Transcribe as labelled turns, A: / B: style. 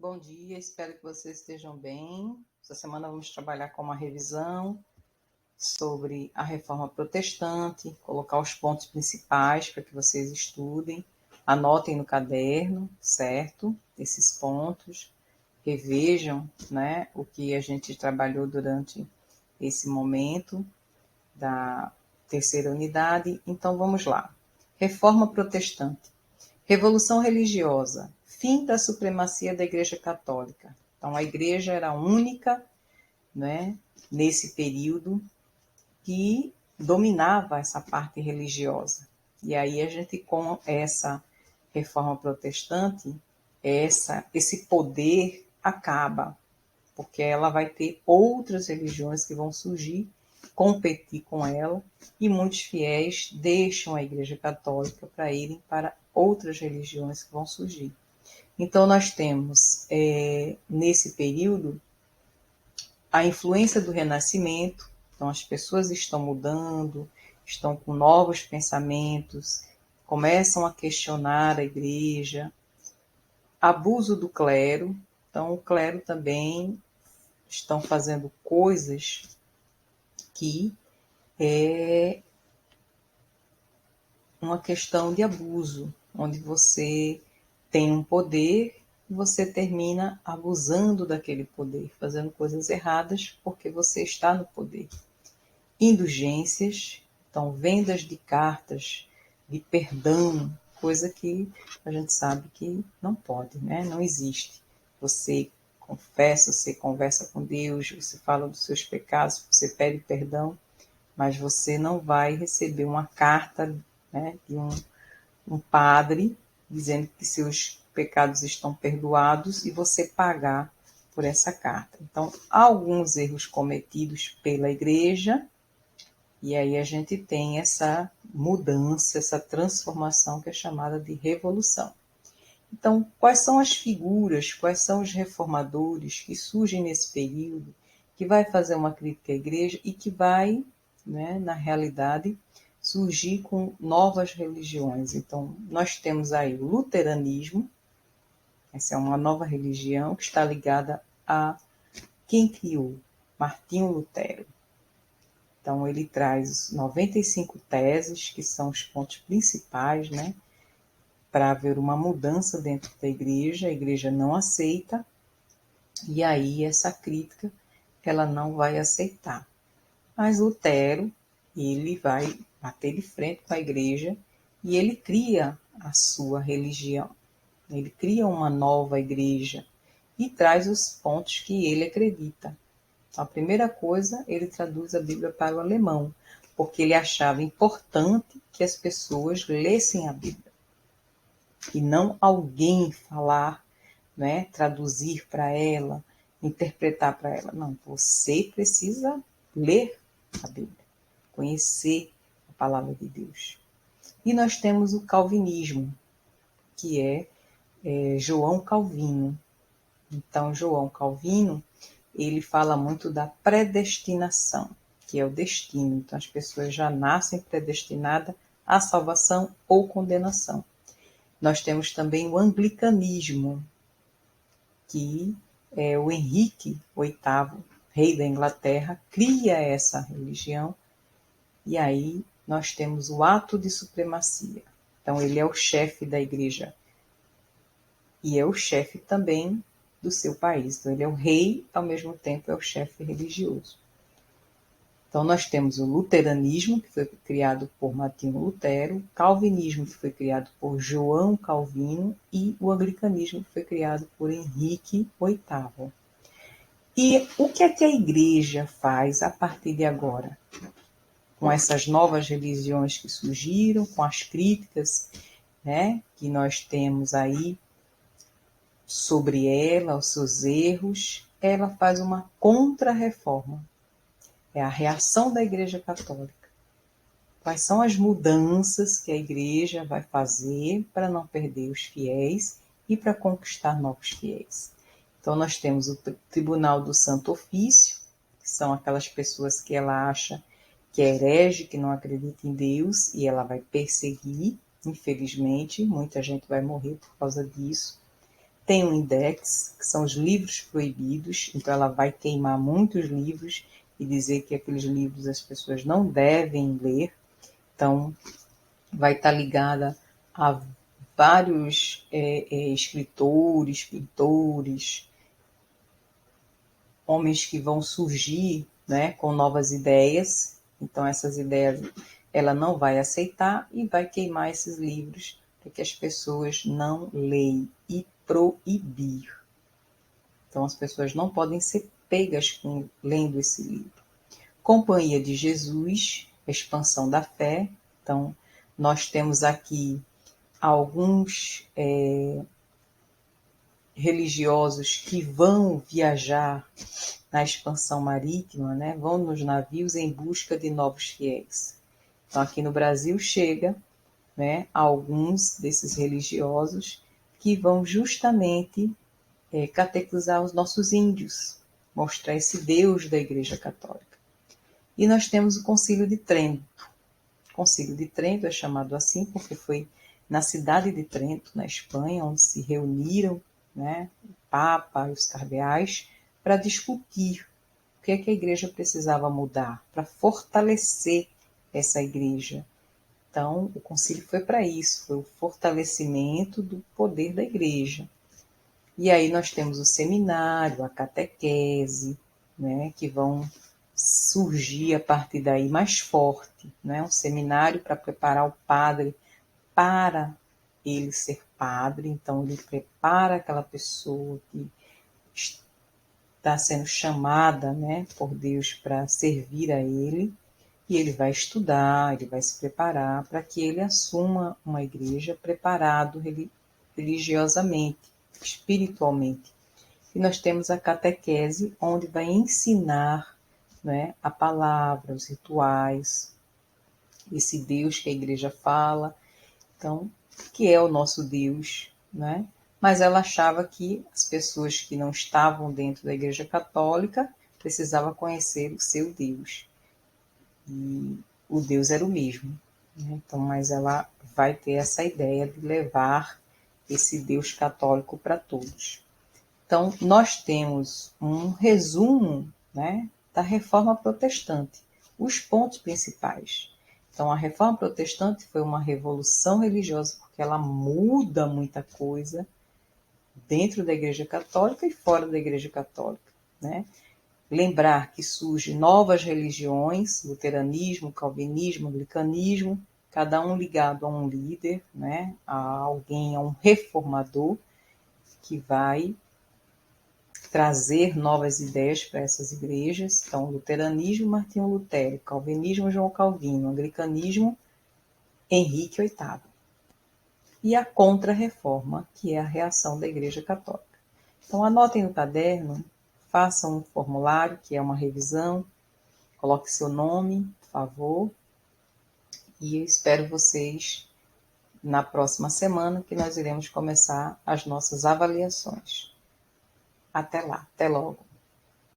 A: Bom dia, espero que vocês estejam bem. Essa semana vamos trabalhar com uma revisão sobre a Reforma Protestante, colocar os pontos principais para que vocês estudem, anotem no caderno, certo? Esses pontos, revejam, né, o que a gente trabalhou durante esse momento da terceira unidade. Então vamos lá. Reforma Protestante. Revolução religiosa, fim da supremacia da Igreja Católica. Então, a Igreja era a única, né, nesse período, que dominava essa parte religiosa. E aí a gente, com essa reforma protestante, esse poder acaba, porque ela vai ter outras religiões que vão surgir, competir com ela, e muitos fiéis deixam a Igreja Católica para irem para outras religiões que vão surgir. Então, nós temos, nesse período, a influência do Renascimento. Então, as pessoas estão mudando, estão com novos pensamentos, começam a questionar a igreja. Abuso do clero. Então, o clero também estão fazendo coisas que é uma questão de abuso, onde você tem um poder e você termina abusando daquele poder, fazendo coisas erradas porque você está no poder. Indulgências, então vendas de cartas de perdão, coisa que a gente sabe que não pode, né? Não existe. Você confessa, você conversa com Deus, você fala dos seus pecados, você pede perdão, mas você não vai receber uma carta, né, de um padre dizendo que seus pecados estão perdoados e você pagar por essa carta. Então, há alguns erros cometidos pela igreja, e aí a gente tem essa mudança, essa transformação que é chamada de revolução. Então, quais são as figuras, quais são os reformadores que surgem nesse período, que vai fazer uma crítica à igreja e que vai, né, na realidade, surgir com novas religiões? Então, nós temos aí o luteranismo, essa é uma nova religião que está ligada a quem criou? Martinho Lutero. Então, ele traz 95 teses, que são os pontos principais, né, para haver uma mudança dentro da igreja. A igreja não aceita, e aí essa crítica ela não vai aceitar. Mas Lutero, ele vai bater de frente com a igreja e ele cria a sua religião. Ele cria uma nova igreja e traz os pontos que ele acredita. A primeira coisa, ele traduz a Bíblia para o alemão, porque ele achava importante que as pessoas lessem a Bíblia e não alguém falar, né, traduzir para ela, interpretar para ela. Não, você precisa ler a Bíblia, conhecer a palavra de Deus. E nós temos o calvinismo, que é João Calvino. Então, João Calvino, ele fala muito da predestinação, que é o destino. Então, as pessoas já nascem predestinadas à salvação ou condenação. Nós temos também o anglicanismo, que é o Henrique VIII, rei da Inglaterra, cria essa religião, e aí nós temos o ato de supremacia. Então, ele é o chefe da igreja e é o chefe também do seu país. Então, ele é o rei, ao mesmo tempo é o chefe religioso. Então, nós temos o luteranismo, que foi criado por Martinho Lutero, o calvinismo, que foi criado por João Calvino, e o anglicanismo, que foi criado por Henrique VIII. E o que é que a igreja faz a partir de agora? Com essas novas religiões que surgiram, com as críticas, né, que nós temos aí sobre ela, os seus erros, ela faz uma contra-reforma. É a reação da Igreja Católica. Quais são as mudanças que a Igreja vai fazer para não perder os fiéis e para conquistar novos fiéis? Então, nós temos o Tribunal do Santo Ofício, que são aquelas pessoas que ela acha que é herege, que não acredita em Deus, e ela vai perseguir, infelizmente, muita gente vai morrer por causa disso. tem um index, que são os livros proibidos, então ela vai queimar muitos livros e dizer que aqueles livros as pessoas não devem ler. Então, vai estar ligada a vários escritores, pintores, homens que vão surgir, né, com novas ideias. Então, essas ideias ela não vai aceitar e vai queimar esses livros para que as pessoas não leem e proibir. Então, as pessoas não podem ser pegas lendo esse livro. Companhia de Jesus, expansão da fé. Então, nós temos aqui alguns religiosos que vão viajar na expansão marítima, né? Vão nos navios em busca de novos fiéis. Então, aqui no Brasil chega, né, alguns desses religiosos que vão justamente catequizar os nossos índios, mostrar esse Deus da Igreja Católica. E nós temos o Concílio de Trento. O Concílio de Trento é chamado assim porque foi na cidade de Trento, na Espanha, onde se reuniram, né, o Papa e os cardeais para discutir o que é que a Igreja precisava mudar, para fortalecer essa Igreja. Então, o concílio foi para isso, foi o fortalecimento do poder da Igreja. E aí nós temos o seminário, a catequese, né, que vão surgir a partir daí mais forte, né, um seminário para preparar o padre para ele ser padre. Então ele prepara aquela pessoa que está sendo chamada, né, por Deus para servir a ele, e ele vai estudar, ele vai se preparar para que ele assuma uma igreja preparado religiosamente, espiritualmente. E nós temos a catequese, onde vai ensinar, né, a palavra, os rituais, esse Deus que a igreja fala, então, que é o nosso Deus, né? Mas ela achava que as pessoas que não estavam dentro da Igreja Católica precisavam conhecer o seu Deus. E o Deus era o mesmo, né? Então, mas ela vai ter essa ideia de levar esse Deus católico para todos. Então, nós temos um resumo, né, da Reforma Protestante, os pontos principais. Então, a Reforma Protestante foi uma revolução religiosa, porque ela muda muita coisa dentro da Igreja Católica e fora da Igreja Católica, né? Lembrar que surgem novas religiões, luteranismo, calvinismo, anglicanismo, cada um ligado a um líder, né, a alguém, a um reformador, que vai trazer novas ideias para essas igrejas. Então, luteranismo, Martinho Lutero, calvinismo, João Calvino, anglicanismo, Henrique VIII. E a contra-reforma, que é a reação da Igreja Católica. Então, anotem no caderno, façam um formulário, que é uma revisão, coloque seu nome, por favor, e eu espero vocês na próxima semana, que nós iremos começar as nossas avaliações. Até lá, até logo.